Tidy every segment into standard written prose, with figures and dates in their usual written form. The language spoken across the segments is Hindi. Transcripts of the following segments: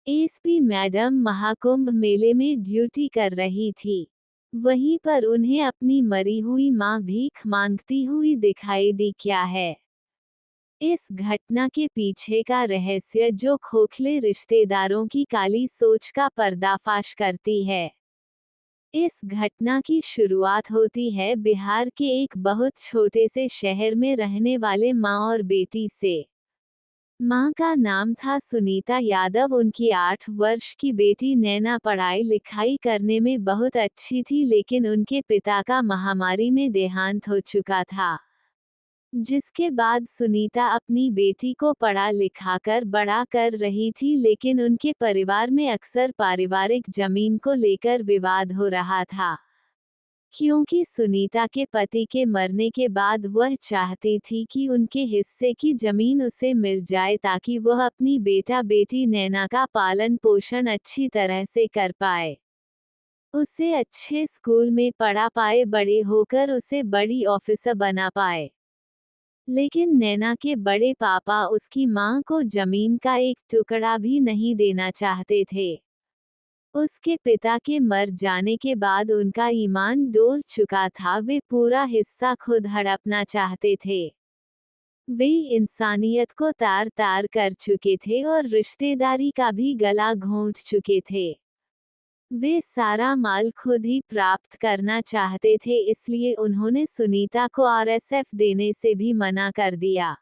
एसपी मैडम महाकुंभ मेले में ड्यूटी कर रही थी। वहीं पर उन्हें अपनी मरी हुई मां भीख मांगती हुई दिखाई दी। क्या है इस घटना के पीछे का रहस्य, जो खोखले रिश्तेदारों की काली सोच का पर्दाफाश करती है। इस घटना की शुरुआत होती है बिहार के एक बहुत छोटे से शहर में रहने वाले मां और बेटी से। मां का नाम था सुनीता यादव। उनकी 8 वर्ष की बेटी नैना पढ़ाई लिखाई करने में बहुत अच्छी थी, लेकिन उनके पिता का महामारी में देहांत हो चुका था, जिसके बाद सुनीता अपनी बेटी को पढ़ा लिखाकर बड़ा कर रही थी। लेकिन उनके परिवार में अक्सर पारिवारिक जमीन को लेकर विवाद हो रहा था, क्योंकि सुनीता के पति के मरने के बाद वह चाहती थी कि उनके हिस्से की जमीन उसे मिल जाए, ताकि वह अपनी बेटा बेटी नैना का पालन पोषण अच्छी तरह से कर पाए, उसे अच्छे स्कूल में पढ़ा पाए, बड़े होकर उसे बड़ी ऑफिसर बना पाए। लेकिन नैना के बड़े पापा उसकी मां को जमीन का एक टुकड़ा भी नहीं देना चाहते थे। उसके पिता के मर जाने के बाद उनका ईमान डोल चुका था, वे पूरा हिस्सा खुद हड़पना चाहते थे। वे इंसानियत को तार तार कर चुके थे और रिश्तेदारी का भी गला घोंट चुके थे। वे सारा माल खुद ही प्राप्त करना चाहते थे, इसलिए उन्होंने सुनीता को आरएसएफ देने से भी मना कर दिया।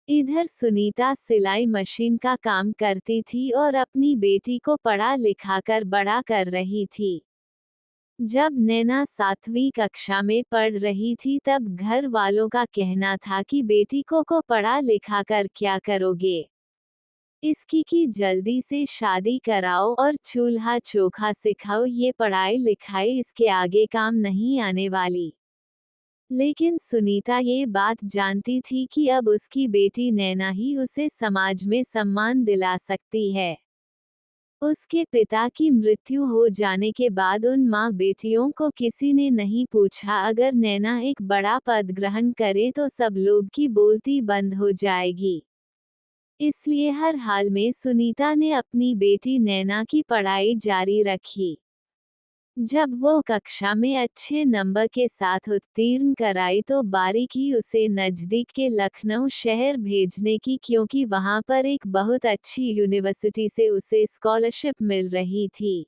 इधर सुनीता सिलाई मशीन का काम करती थी और अपनी बेटी को पढ़ा लिखाकर बड़ा कर रही थी। जब नैना 7वीं कक्षा में पढ़ रही थी, तब घर वालों का कहना था कि बेटी को पढ़ा लिखाकर क्या करोगे, इसकी की जल्दी से शादी कराओ और चूल्हा चोखा सिखाओ, ये पढ़ाई लिखाई इसके आगे काम नहीं आने वाली। लेकिन सुनीता ये बात जानती थी कि अब उसकी बेटी नैना ही उसे समाज में सम्मान दिला सकती है। उसके पिता की मृत्यु हो जाने के बाद उन माँ बेटियों को किसी ने नहीं पूछा, अगर नैना एक बड़ा पद ग्रहण करे तो सब लोग की बोलती बंद हो जाएगी। इसलिए हर हाल में सुनीता ने अपनी बेटी नैना की पढ़ाई जारी रखी। जब वो कक्षा में अच्छे नंबर के साथ उत्तीर्ण कराई तो बारी की उसे नजदीक के लखनऊ शहर भेजने की, क्योंकि वहां पर एक बहुत अच्छी यूनिवर्सिटी से उसे स्कॉलरशिप मिल रही थी।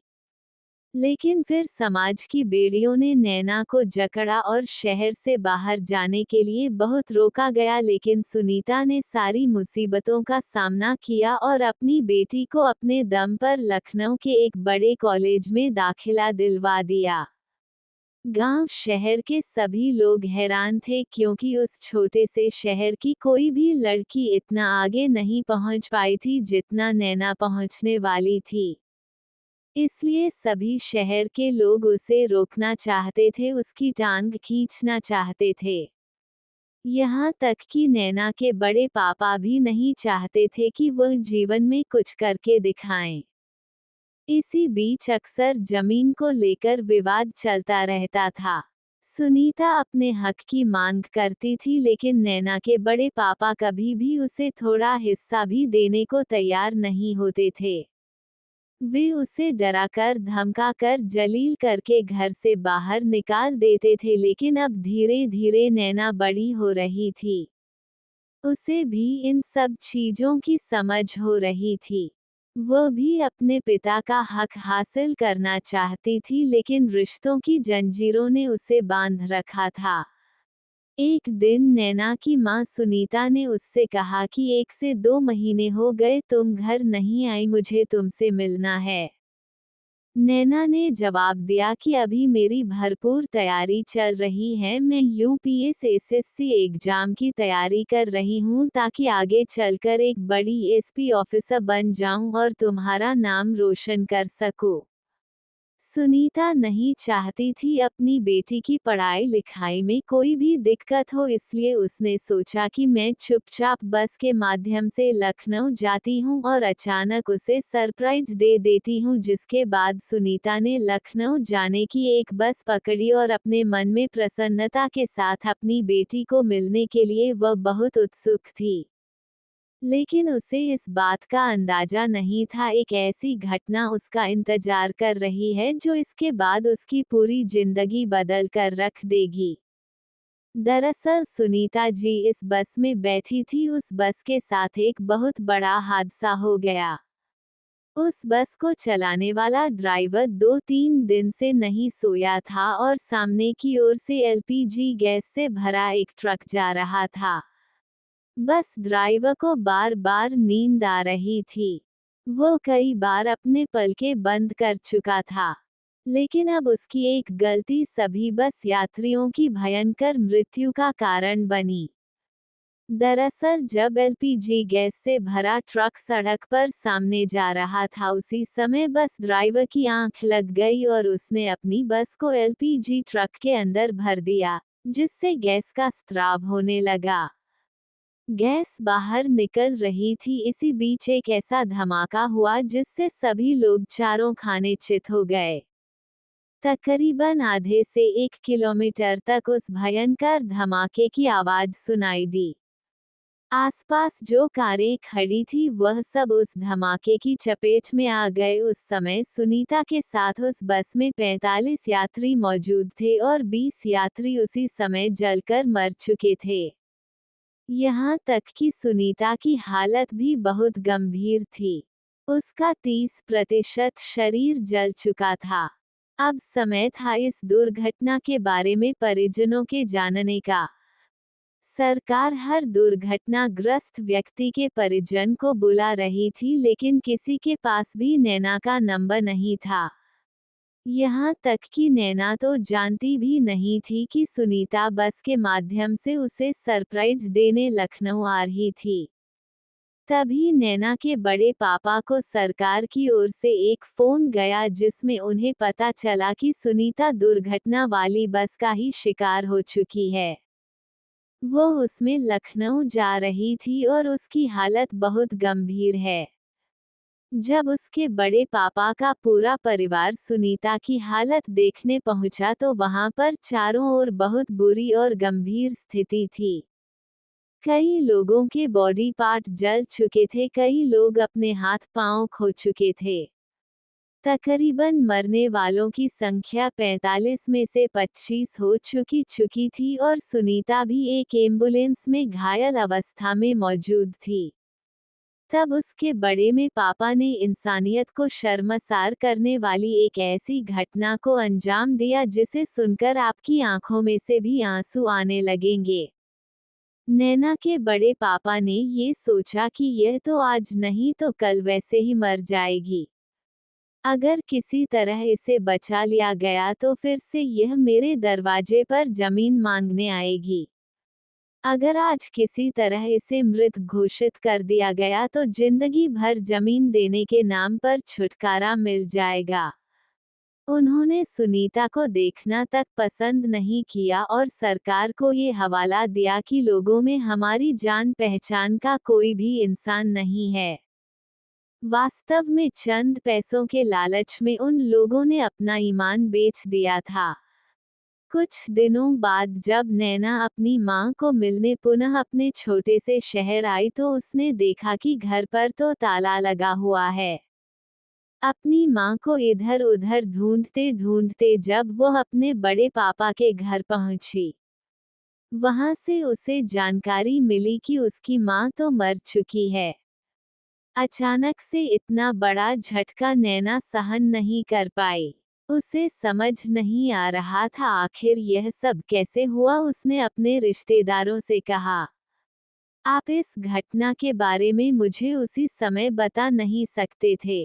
लेकिन फिर समाज की बेड़ियों ने नैना को जकड़ा और शहर से बाहर जाने के लिए बहुत रोका गया, लेकिन सुनीता ने सारी मुसीबतों का सामना किया और अपनी बेटी को अपने दम पर लखनऊ के एक बड़े कॉलेज में दाखिला दिलवा दिया। गांव शहर के सभी लोग हैरान थे, क्योंकि उस छोटे से शहर की कोई भी लड़की इतना आगे नहीं पहुंच पाई थी जितना नैना पहुंचने वाली थी। इसलिए सभी शहर के लोग उसे रोकना चाहते थे, उसकी टांग खींचना चाहते थे। यहाँ तक कि नैना के बड़े पापा भी नहीं चाहते थे कि वह जीवन में कुछ करके दिखाएं। इसी बीच अक्सर जमीन को लेकर विवाद चलता रहता था। सुनीता अपने हक की मांग करती थी, लेकिन नैना के बड़े पापा कभी भी उसे थोड़ा हिस्सा भी देने को तैयार नहीं होते थे। वे उसे डराकर धमकाकर जलील करके घर से बाहर निकाल देते थे। लेकिन अब धीरे धीरे नैना बड़ी हो रही थी, उसे भी इन सब चीजों की समझ हो रही थी। वह भी अपने पिता का हक हासिल करना चाहती थी, लेकिन रिश्तों की जंजीरों ने उसे बांध रखा था। एक दिन नैना की मां सुनीता ने उससे कहा कि 1 से 2 महीने हो गए तुम घर नहीं आई, मुझे तुमसे मिलना है। नैना ने जवाब दिया कि अभी मेरी भरपूर तैयारी चल रही है, मैं यूपीएससी एसएससी एग्जाम की तैयारी कर रही हूँ, ताकि आगे चलकर एक बड़ी एसपी ऑफिसर बन जाऊँ और तुम्हारा नाम रोशन कर सकूँ। सुनीता नहीं चाहती थी अपनी बेटी की पढ़ाई लिखाई में कोई भी दिक्कत हो, इसलिए उसने सोचा कि मैं चुपचाप बस के माध्यम से लखनऊ जाती हूँ और अचानक उसे सरप्राइज दे देती हूँ। जिसके बाद सुनीता ने लखनऊ जाने की एक बस पकड़ी और अपने मन में प्रसन्नता के साथ अपनी बेटी को मिलने के लिए वह बहुत उत्सुक थी। लेकिन उसे इस बात का अंदाजा नहीं था एक ऐसी घटना उसका इंतजार कर रही है जो इसके बाद उसकी पूरी जिंदगी बदल कर रख देगी। दरअसल सुनीता जी इस बस में बैठी थी, उस बस के साथ एक बहुत बड़ा हादसा हो गया। उस बस को चलाने वाला ड्राइवर 2-3 दिन से नहीं सोया था और सामने की ओर से एलपीजी गैस से भरा एक ट्रक जा रहा था। बस ड्राइवर को बार बार नींद आ रही थी। वो कई बार अपने पलकें बंद कर चुका था, लेकिन अब उसकी एक गलती सभी बस यात्रियों की भयंकर मृत्यु का कारण बनी। दरअसल जब एलपीजी गैस से भरा ट्रक सड़क पर सामने जा रहा था, उसी समय बस ड्राइवर की आंख लग गई और उसने अपनी बस को एलपीजी ट्रक के अंदर भर दिया, जिससे गैस का स्त्राव होने लगा। गैस बाहर निकल रही थी, इसी बीच एक ऐसा धमाका हुआ जिससे सभी लोग चारों खाने चित हो गए। तकरीबन आधे से 1 किलोमीटर तक उस भयंकर धमाके की आवाज सुनाई दी। आसपास जो कारें खड़ी थी वह सब उस धमाके की चपेट में आ गए। उस समय सुनीता के साथ उस बस में 45 यात्री मौजूद थे और 20 यात्री उसी समय जलकर मर चुके थे। यहाँ तक कि सुनीता की हालत भी बहुत गंभीर थी। उसका 30% शरीर जल चुका था। अब समय था इस दुर्घटना के बारे में परिजनों के जानने का। सरकार हर दुर्घटनाग्रस्त व्यक्ति के परिजन को बुला रही थी, लेकिन किसी के पास भी नैना का नंबर नहीं था। यहाँ तक कि नैना तो जानती भी नहीं थी कि सुनीता बस के माध्यम से उसे सरप्राइज देने लखनऊ आ रही थी। तभी नैना के बड़े पापा को सरकार की ओर से एक फोन गया, जिसमें उन्हें पता चला कि सुनीता दुर्घटना वाली बस का ही शिकार हो चुकी है। वो उसमें लखनऊ जा रही थी और उसकी हालत बहुत गंभीर है। जब उसके बड़े पापा का पूरा परिवार सुनीता की हालत देखने पहुंचा तो वहां पर चारों ओर बहुत बुरी और गंभीर स्थिति थी। कई लोगों के बॉडी पार्ट जल चुके थे, कई लोग अपने हाथ पांव खो चुके थे। तकरीबन मरने वालों की संख्या 45 में से 25 हो चुकी थी और सुनीता भी एक एम्बुलेंस में घायल अवस्था में मौजूद थी। तब उसके बड़े में पापा ने इंसानियत को शर्मसार करने वाली एक ऐसी घटना को अंजाम दिया जिसे सुनकर आपकी आंखों में से भी आंसू आने लगेंगे। नैना के बड़े पापा ने ये सोचा कि यह तो आज नहीं तो कल वैसे ही मर जाएगी। अगर किसी तरह इसे बचा लिया गया तो फिर से यह मेरे दरवाजे पर जमीन मांगने आएगी। अगर आज किसी तरह इसे मृत घोषित कर दिया गया तो जिंदगी भर जमीन देने के नाम पर छुटकारा मिल जाएगा। उन्होंने सुनीता को देखना तक पसंद नहीं किया और सरकार को ये हवाला दिया कि लोगों में हमारी जान पहचान का कोई भी इंसान नहीं है। वास्तव में चंद पैसों के लालच में उन लोगों ने अपना ईमान बेच दिया था। कुछ दिनों बाद जब नैना अपनी मां को मिलने पुनः अपने छोटे से शहर आई तो उसने देखा कि घर पर तो ताला लगा हुआ है। अपनी मां को इधर उधर ढूंढते ढूंढते जब वो अपने बड़े पापा के घर पहुंची, वहां से उसे जानकारी मिली कि उसकी मां तो मर चुकी है। अचानक से इतना बड़ा झटका नैना सहन नहीं कर पाई। उसे समझ नहीं आ रहा था आखिर यह सब कैसे हुआ। उसने अपने रिश्तेदारों से कहा, आप इस घटना के बारे में मुझे उसी समय बता नहीं सकते थे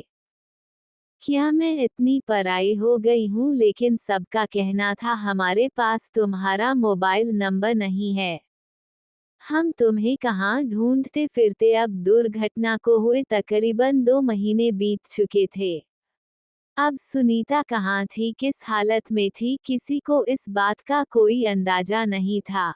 क्या? मैं इतनी पराई हो गई हूँ? लेकिन सबका कहना था हमारे पास तुम्हारा मोबाइल नंबर नहीं है, हम तुम्हें कहाँ ढूंढते फिरते। अब दुर्घटना को हुए तकरीबन 2 महीने बीत चुके थे। अब सुनीता कहाँ थी, किस हालत में थी, किसी को इस बात का कोई अंदाजा नहीं था।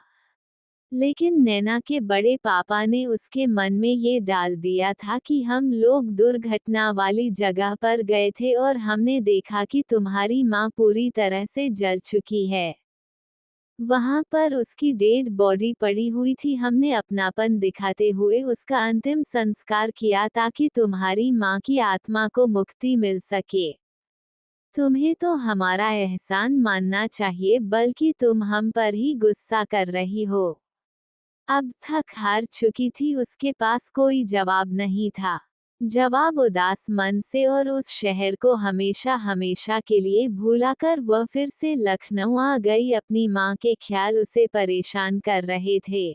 लेकिन नैना के बड़े पापा ने उसके मन में ये डाल दिया था कि हम लोग दुर्घटना वाली जगह पर गए थे और हमने देखा कि तुम्हारी माँ पूरी तरह से जल चुकी है। वहां पर उसकी डेड बॉडी पड़ी हुई थी। हमने अपनापन दिखाते हुए उसका अंतिम संस्कार किया ताकि तुम्हारी माँ की आत्मा को मुक्ति मिल सके। तुम्हें तो हमारा एहसान मानना चाहिए, बल्कि तुम हम पर ही गुस्सा कर रही हो। अब थक हार चुकी थी, उसके पास कोई जवाब नहीं था। जवाब उदास मन से और उस शहर को हमेशा हमेशा के लिए भूलाकर वह फिर से लखनऊ आ गई। अपनी माँ के ख्याल उसे परेशान कर रहे थे।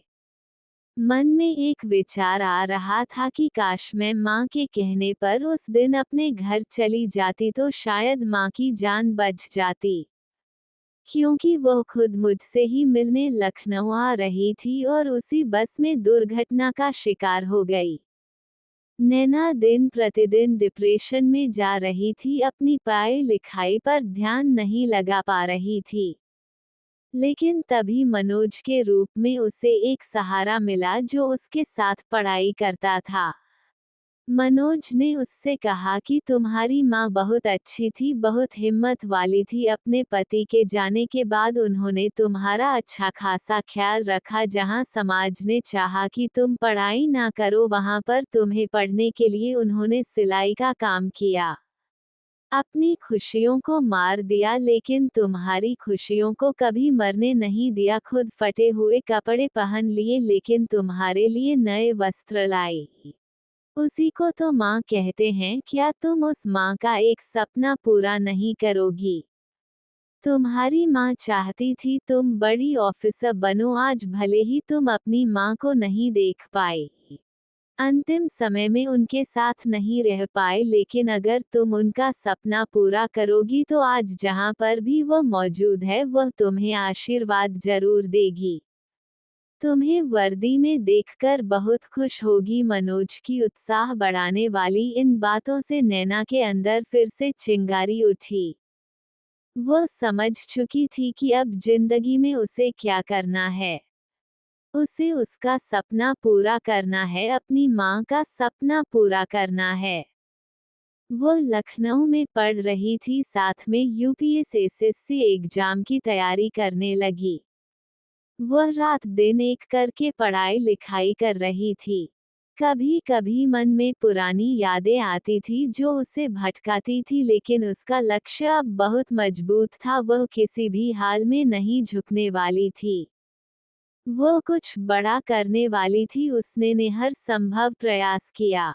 मन में एक विचार आ रहा था कि काश मैं माँ के कहने पर उस दिन अपने घर चली जाती तो शायद माँ की जान बच जाती। क्योंकि वह खुद मुझसे ही मिलने लखनऊ आ रही थी और उसी बस में दुर्घटना का शिकार हो गई। नैना दिन प्रतिदिन डिप्रेशन में जा रही थी, अपनी पढ़ाई लिखाई पर ध्यान नहीं लगा पा रही थी। लेकिन तभी मनोज के रूप में उसे एक सहारा मिला जो उसके साथ पढ़ाई करता था। मनोज ने उससे कहा कि तुम्हारी माँ बहुत अच्छी थी, बहुत हिम्मत वाली थी। अपने पति के जाने के बाद उन्होंने तुम्हारा अच्छा खासा ख्याल रखा। जहाँ समाज ने चाहा कि तुम पढ़ाई ना करो, वहाँ पर तुम्हें पढ़ने के लिए उन्होंने सिलाई का काम किया। अपनी खुशियों को मार दिया, लेकिन तुम्हारी खुशियों को कभी मरने नहीं दिया। खुद फटे हुए कपड़े पहन लिए, लेकिन तुम्हारे लिए नए वस्त्र लाई। उसी को तो माँ कहते हैं। क्या तुम उस माँ का एक सपना पूरा नहीं करोगी? तुम्हारी माँ चाहती थी तुम बड़ी ऑफिसर बनो। आज भले ही तुम अपनी माँ को नहीं देख पाए, अंतिम समय में उनके साथ नहीं रह पाए, लेकिन अगर तुम उनका सपना पूरा करोगी तो आज जहाँ पर भी वह मौजूद है, वह तुम्हें आशीर्वाद जरूर देगी। तुम्हें वर्दी में देखकर बहुत खुश होगी। मनोज की उत्साह बढ़ाने वाली इन बातों से नैना के अंदर फिर से चिंगारी उठी। वह समझ चुकी थी कि अब जिंदगी में उसे क्या करना है। उसे उसका सपना पूरा करना है, अपनी माँ का सपना पूरा करना है। वो लखनऊ में पढ़ रही थी, साथ में यूपीएससी एग्जाम की तैयारी करने लगी। वह रात दिन एक करके पढ़ाई लिखाई कर रही थी। कभी कभी मन में पुरानी यादें आती थी जो उसे भटकाती थी, लेकिन उसका लक्ष्य अब बहुत मजबूत था। वह किसी भी हाल में नहीं झुकने वाली थी। वो कुछ बड़ा करने वाली थी। उसने ने हर संभव प्रयास किया।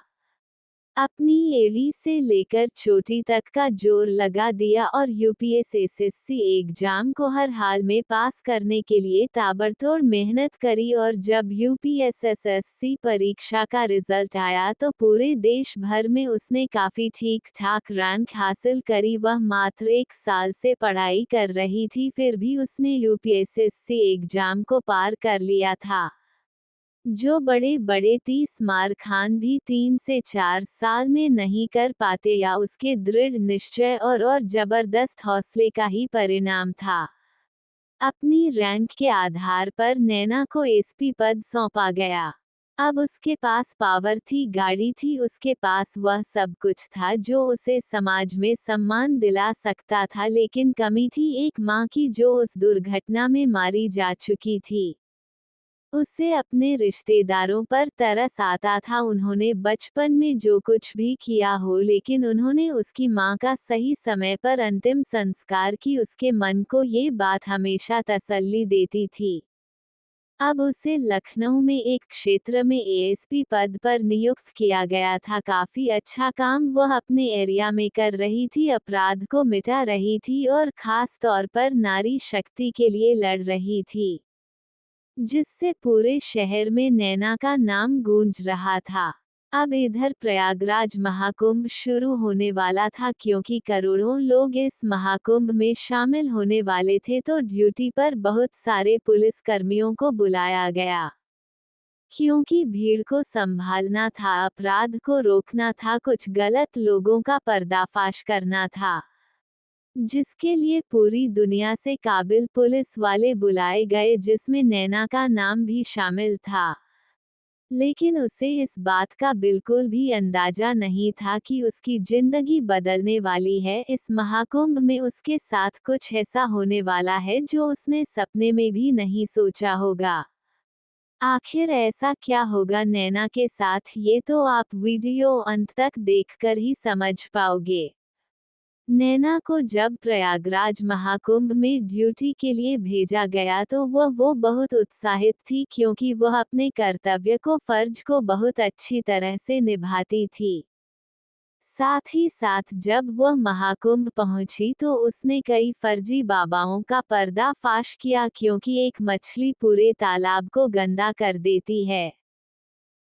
अपनी एड़ी से लेकर चोटी तक का जोर लगा दिया और यूपीएससी एग्जाम को हर हाल में पास करने के लिए ताबड़तोड़ मेहनत करी। और जब यूपीएससी परीक्षा का रिजल्ट आया तो पूरे देश भर में उसने काफी ठीक ठाक रैंक हासिल करी। वह मात्र 1 साल से पढ़ाई कर रही थी, फिर भी उसने यूपीएससी एग्जाम को पार कर लिया था। जो बड़े बड़े 30 मार खान भी 3 से 4 साल में नहीं कर पाते, या उसके दृढ़ निश्चय और जबरदस्त हौसले का ही परिणाम था। अपनी रैंक के आधार पर नैना को एसपी पद सौंपा गया। अब उसके पास पावर थी, गाड़ी थी, उसके पास वह सब कुछ था जो उसे समाज में सम्मान दिला सकता था। लेकिन कमी थी एक माँ की, जो उस दुर्घटना में मारी जा चुकी थी। उसे अपने रिश्तेदारों पर तरस आता था। उन्होंने बचपन में जो कुछ भी किया हो, लेकिन उन्होंने उसकी माँ का सही समय पर अंतिम संस्कार की। उसके मन को ये बात हमेशा तसल्ली देती थी। अब उसे लखनऊ में एक क्षेत्र में एएसपी पद पर नियुक्त किया गया था। काफी अच्छा काम वह अपने एरिया में कर रही थी, अपराध को मिटा रही थी और खास तौर पर नारी शक्ति के लिए लड़ रही थी, जिससे पूरे शहर में नैना का नाम गूंज रहा था। अब इधर प्रयागराज महाकुंभ शुरू होने वाला था। क्योंकि करोड़ों लोग इस महाकुंभ में शामिल होने वाले थे, तो ड्यूटी पर बहुत सारे पुलिस कर्मियों को बुलाया गया। क्योंकि भीड़ को संभालना था, अपराध को रोकना था, कुछ गलत लोगों का पर्दाफाश करना था, जिसके लिए पूरी दुनिया से काबिल पुलिस वाले बुलाए गए, जिसमें नैना का नाम भी शामिल था। लेकिन उसे इस बात का बिल्कुल भी अंदाजा नहीं था कि उसकी जिंदगी बदलने वाली है। इस महाकुंभ में उसके साथ कुछ ऐसा होने वाला है जो उसने सपने में भी नहीं सोचा होगा। आखिर ऐसा क्या होगा नैना के साथ, ये तो आप वीडियो अंत तक देखकर ही समझ पाओगे। नैना को जब प्रयागराज महाकुंभ में ड्यूटी के लिए भेजा गया तो वो बहुत उत्साहित थी, क्योंकि वह अपने कर्तव्य को, फर्ज को बहुत अच्छी तरह से निभाती थी। साथ ही साथ जब वह महाकुंभ पहुंची तो उसने कई फर्जी बाबाओं का पर्दाफाश किया, क्योंकि एक मछली पूरे तालाब को गंदा कर देती है।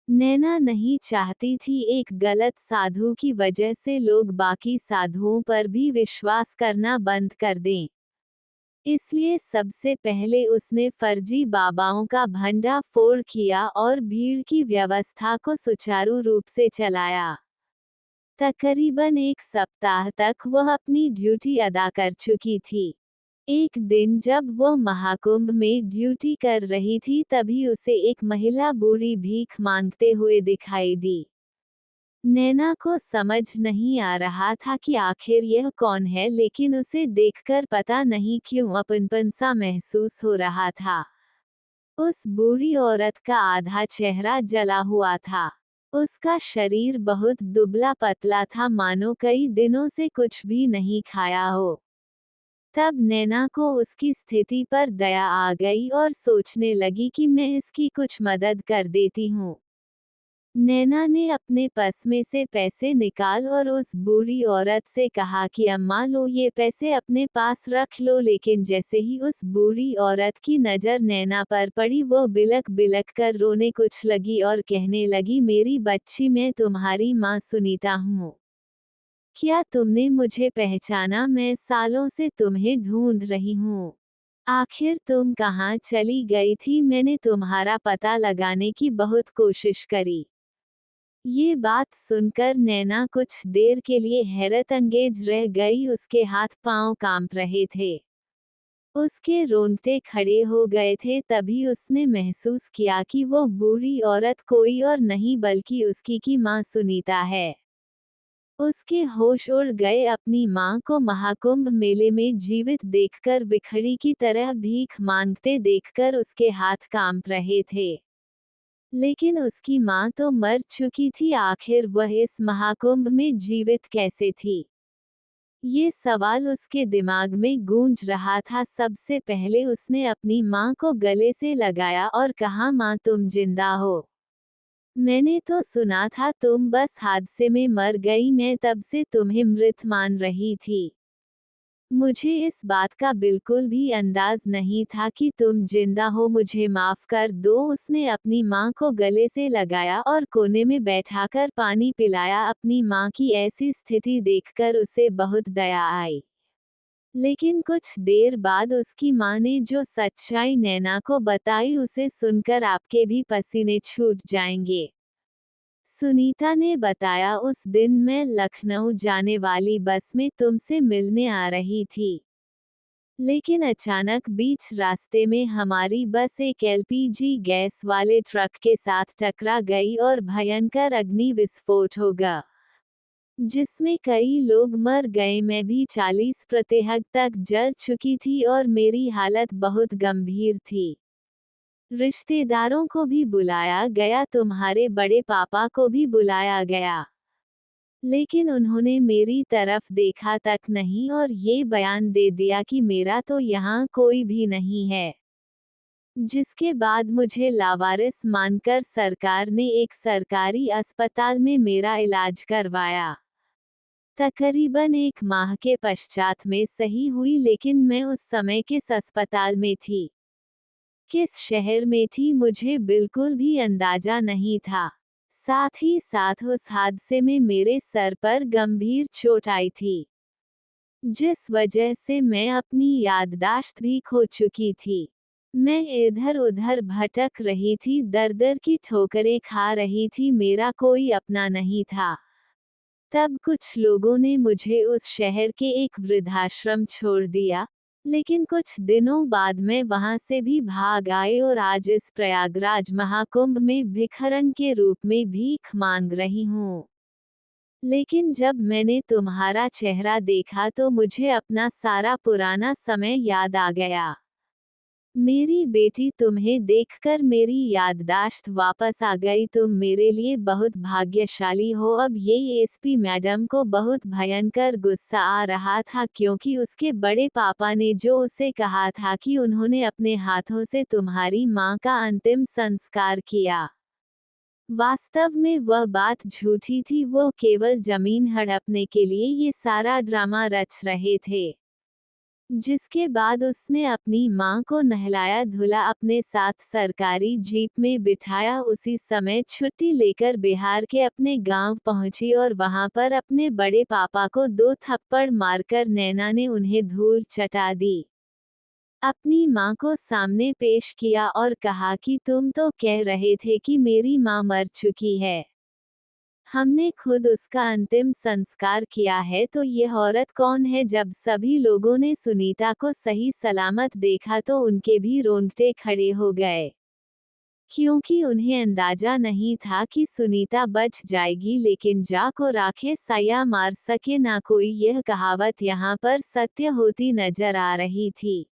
नैना नहीं चाहती थी एक गलत साधु की वजह से लोग बाकी साधुओं पर भी विश्वास करना बंद कर दें। इसलिए सबसे पहले उसने फर्जी बाबाओं का भंडाफोड़ किया और भीड़ की व्यवस्था को सुचारू रूप से चलाया। तकरीबन एक सप्ताह तक वह अपनी ड्यूटी अदा कर चुकी थी। एक दिन जब वह महाकुंभ में ड्यूटी कर रही थी तभी उसे एक महिला बूढ़ी भीख मांगते हुए दिखाई दी। नैना को समझ नहीं आ रहा था कि आखिर यह कौन है, लेकिन उसे देखकर पता नहीं क्यों अपनपन सा महसूस हो रहा था। उस बूढ़ी औरत का आधा चेहरा जला हुआ था। उसका शरीर बहुत दुबला पतला था, मानो कई दिनों से कुछ भी नहीं खाया हो। तब नैना को उसकी स्थिति पर दया आ गई और सोचने लगी कि मैं इसकी कुछ मदद कर देती हूँ। नैना ने अपने पर्स में से पैसे निकाल और उस बूढ़ी औरत से कहा कि अम्मा लो, ये पैसे अपने पास रख लो। लेकिन जैसे ही उस बूढ़ी औरत की नज़र नैना पर पड़ी वो बिलक बिलक कर रोने कुछ लगी और कहने लगी, मेरी बच्ची, मैं तुम्हारी माँ सुनीता हूँ। क्या तुमने मुझे पहचाना? मैं सालों से तुम्हें ढूंढ रही हूँ। आखिर तुम कहाँ चली गई थी? मैंने तुम्हारा पता लगाने की बहुत कोशिश करी। ये बात सुनकर नैना कुछ देर के लिए हैरत अंगेज रह गई। उसके हाथ पांव कांप रहे थे, उसके रोंगटे खड़े हो गए थे। तभी उसने महसूस किया कि वो बूढ़ी औरत कोई और नहीं बल्कि उसकी की माँ सुनीता है। उसके होश उड़ गए। अपनी मां को महाकुंभ मेले में जीवित देखकर, बिखड़ी की तरह भीख मांगते देखकर उसके हाथ कांप रहे थे। लेकिन उसकी मां तो मर चुकी थी, आखिर वह इस महाकुंभ में जीवित कैसे थी? ये सवाल उसके दिमाग में गूंज रहा था। सबसे पहले उसने अपनी मां को गले से लगाया और कहा, मां तुम जिंदा हो। मैंने तो सुना था तुम बस हादसे में मर गई, मैं तब से तुम्हें मृत मान रही थी। मुझे इस बात का बिल्कुल भी अंदाज नहीं था कि तुम जिंदा हो, मुझे माफ कर दो। उसने अपनी मां को गले से लगाया और कोने में बैठाकर पानी पिलाया। अपनी मां की ऐसी स्थिति देखकर उसे बहुत दया आई। लेकिन कुछ देर बाद उसकी मां ने जो सच्चाई नैना को बताई उसे सुनकर आपके भी पसीने छूट जाएंगे। सुनीता ने बताया, उस दिन मैं लखनऊ जाने वाली बस में तुमसे मिलने आ रही थी। लेकिन अचानक बीच रास्ते में हमारी बस एक एलपीजी गैस वाले ट्रक के साथ टकरा गई और भयंकर अग्नि विस्फोट हो गया, जिसमें कई लोग मर गए। मैं भी 40% तक जल चुकी थी और मेरी हालत बहुत गंभीर थी। रिश्तेदारों को भी बुलाया गया, तुम्हारे बड़े पापा को भी बुलाया गया, लेकिन उन्होंने मेरी तरफ देखा तक नहीं और ये बयान दे दिया कि मेरा तो यहाँ कोई भी नहीं है। जिसके बाद मुझे लावारिस मानकर सरकार ने एक सरकारी अस्पताल में मेरा इलाज करवाया। तकरीबन 1 माह के पश्चात मैं सही हुई, लेकिन मैं उस समय किस अस्पताल में थी, किस शहर में थी, मुझे बिल्कुल भी अंदाजा नहीं था। साथ ही साथ उस हादसे में मेरे सर पर गंभीर चोट आई थी, जिस वजह से मैं अपनी याददाश्त भी खो चुकी थी। मैं इधर उधर भटक रही थी, दर दर की ठोकरें खा रही थी, मेरा कोई अपना नहीं था। तब कुछ लोगों ने मुझे उस शहर के एक वृद्धाश्रम छोड़ दिया, लेकिन कुछ दिनों बाद मैं वहां से भी भाग आई और आज इस प्रयागराज महाकुंभ में भिखरन के रूप में भीख मांग रही हूँ। लेकिन जब मैंने तुम्हारा चेहरा देखा तो मुझे अपना सारा पुराना समय याद आ गया। मेरी बेटी, तुम्हें देखकर मेरी याददाश्त वापस आ गई। तुम मेरे लिए बहुत भाग्यशाली हो। अब ये एसपी मैडम को बहुत भयंकर गुस्सा आ रहा था क्योंकि उसके बड़े पापा ने जो उसे कहा था कि उन्होंने अपने हाथों से तुम्हारी मां का अंतिम संस्कार किया, वास्तव में वह बात झूठी थी। वो केवल जमीन हड़पने के लिए ये सारा ड्रामा रच रहे थे। जिसके बाद उसने अपनी मां को नहलाया धुला, अपने साथ सरकारी जीप में बिठाया। उसी समय छुट्टी लेकर बिहार के अपने गांव पहुंची और वहां पर अपने बड़े पापा को 2 थप्पड़ मारकर नैना ने उन्हें धूल चटा दी। अपनी मां को सामने पेश किया और कहा कि तुम तो कह रहे थे कि मेरी मां मर चुकी है। हमने खुद उसका अंतिम संस्कार किया है, तो यह औरत कौन है? जब सभी लोगों ने सुनीता को सही सलामत देखा तो उनके भी रोंगटे खड़े हो गए, क्योंकि उन्हें अंदाजा नहीं था कि सुनीता बच जाएगी। लेकिन जा को राखे साया मार सके ना कोई, यह कहावत यहाँ पर सत्य होती नजर आ रही थी।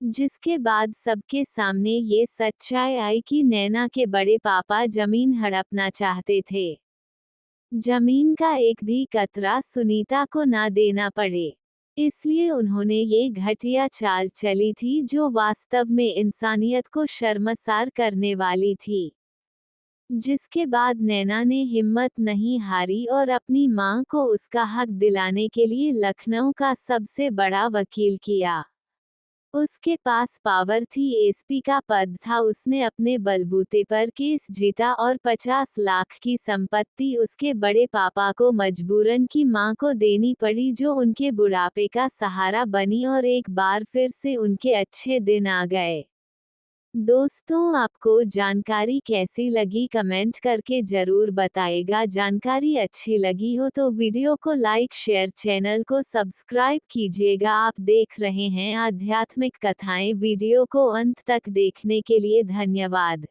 जिसके बाद सबके सामने ये सच्चाई आई कि नैना के बड़े पापा जमीन हड़पना चाहते थे। जमीन का एक भी कतरा सुनीता को ना देना पड़े, इसलिए उन्होंने ये घटिया चाल चली थी जो वास्तव में इंसानियत को शर्मसार करने वाली थी। जिसके बाद नैना ने हिम्मत नहीं हारी और अपनी मां को उसका हक दिलाने के लिए लखनऊ का सबसे बड़ा वकील किया। उसके पास पावर थी, एसपी का पद था। उसने अपने बलबूते पर केस जीता और 50 लाख की संपत्ति उसके बड़े पापा को मजबूरन की मां को देनी पड़ी, जो उनके बुढ़ापे का सहारा बनी और एक बार फिर से उनके अच्छे दिन आ गए। दोस्तों, आपको जानकारी कैसी लगी कमेंट करके जरूर बताएगा। जानकारी अच्छी लगी हो तो वीडियो को लाइक शेयर, चैनल को सब्सक्राइब कीजिएगा। आप देख रहे हैं आध्यात्मिक कथाएं। वीडियो को अंत तक देखने के लिए धन्यवाद।